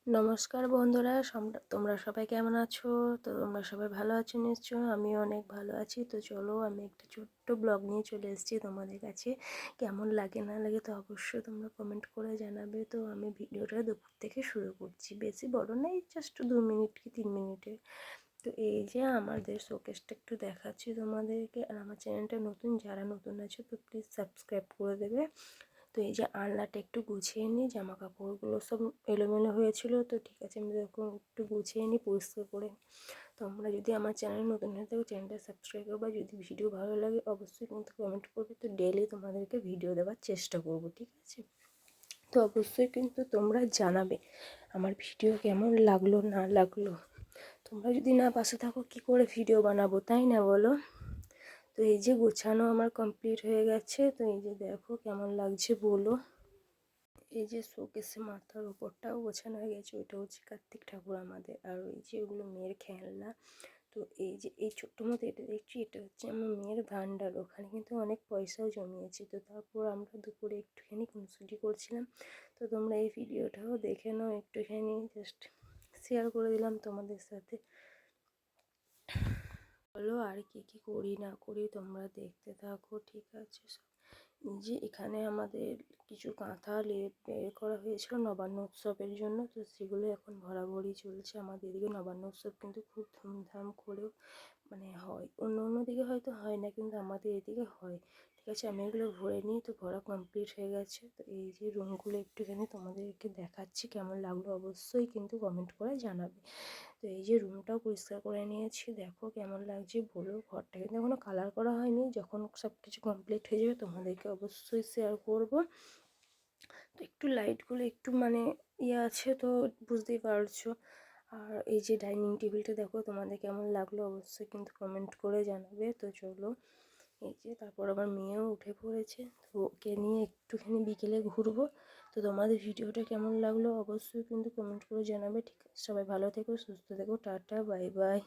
নমস্কার বন্ধুরা, তোমরা সবাই কেমন আছো? তো তোমরা সবাই ভালো আছো নিশ্চয়। আমিও অনেক ভালো আছি। তো চলো, আমি একটা ছোট্ট ব্লগ নিয়ে চলে এসেছি তোমাদের কাছে। কেমন লাগে না লাগে তো অবশ্যই তোমরা কমেন্ট করে জানাবে। তো আমি ভিডিওটা দুপুর থেকে শুরু করছি, বেশি বড় না, এই জাস্ট 2 মিনিট কি 3 মিনিটের। তো এই যে আমাদের শোকেসটা একটু দেখাচ্ছি তোমাদেরকে। আর আমার চ্যানেলটা নতুন, যারা নতুন আছে তো প্লিজ সাবস্ক্রাইব করে দেবে। তো এই যে আলনাটা একটু গুছিয়ে নিই, জামা কাপড়গুলো সব এলোমেলো হয়েছিল, তো ঠিক আছে আমি এরকম একটু গুছিয়ে নিই পরিষ্কার করে। তোমরা যদি আমার চ্যানেল নতুন হয়ে থাকো চ্যানেলটা সাবস্ক্রাইব করবে, যদি ভিডিও ভালো লাগে অবশ্যই কিন্তু কমেন্ট করবে। তো ডেলি তোমাদেরকে ভিডিও দেওয়ার চেষ্টা করব, ঠিক আছে? তো অবশ্যই কিন্তু তোমরা জানাবে আমার ভিডিও কেমন লাগলো না লাগলো। তোমরা যদি না পাশে থাকো কি করে ভিডিও বানাবো, তাই না বলো? তো এই যে গোছানো আমার কমপ্লিট হয়ে গেছে। তো এই যে দেখো কেমন লাগছে বলো। এই যে শোকেসে মাথার উপরটাও গোছানো হয়ে গেছে, ওইটা হচ্ছে কার্তিক ঠাকুর আমাদের। আর ওই যে ওগুলো মেয়ের খেলনা। তো এই যে এই ছোট্ট মতো এটা দেখছি, এটা হচ্ছে আমার মেয়ের ভান্ডার, ওখানে কিন্তু অনেক পয়সাও জমিয়েছি। তো তারপর আমরা দুপুরে একটুখানি খুনসুটি করছিলাম। তো তোমরা এই ভিডিওটাও দেখে নাও একটুখানি, জাস্ট শেয়ার করে দিলাম তোমাদের সাথে। বলো আর কি কি করি না করি তোমরা দেখতে থাকো, ঠিক আছে? যে এখানে আমাদের কিছু কাঁথা বের করা হয়েছিল নবান্ন উৎসবের জন্য, তো সেগুলো এখন ভরাভরি চলছে। আমাদের এদিকে নবান্ন উৎসব কিন্তু খুব ধুমধাম করেও হয়। অন্য দিকে হয়তো হয় না, কিন্তু আমাদের এদিকে হয়, ঠিক আছে? আমি এগুলো ভরে নিই। তো ভরা কমপ্লিট হয়ে গেছে। তো এই যে রুমগুলো একটুখানি তোমাদেরকে দেখাচ্ছি, কেমন লাগলো অবশ্যই কিন্তু কমেন্ট করে জানাবে। তো এই যে রুমটাও পরিষ্কার করে নিয়েছি, দেখো কেমন লাগছে বলো। ঘরটা কিন্তু এখনও কালার করা হয়নি, যখন সব কিছু কমপ্লিট হয়ে যাবে তোমাদেরকে অবশ্যই শেয়ার করব। তো একটু লাইটগুলো একটু ইয়ে আছে, তো বুঝতেই পারছো। আর এই যে ডাইনিং টেবিলটা দেখো, তোমাদের কেমন লাগলো অবশ্যই কিন্তু কমেন্ট করে জানাবে। তো চলো, এই যে তারপর আবার মেয়েও উঠে পড়েছে, তো ওকে নিয়ে একটুখানি বিকেলে ঘুরবো। তো তোমাদের ভিডিওটা কেমন লাগলো অবশ্যই কিন্তু কমেন্ট করে জানাবে, ঠিক আছে? সবাই ভালো থেকো, সুস্থ থেকো, টাটা, বাই বাই।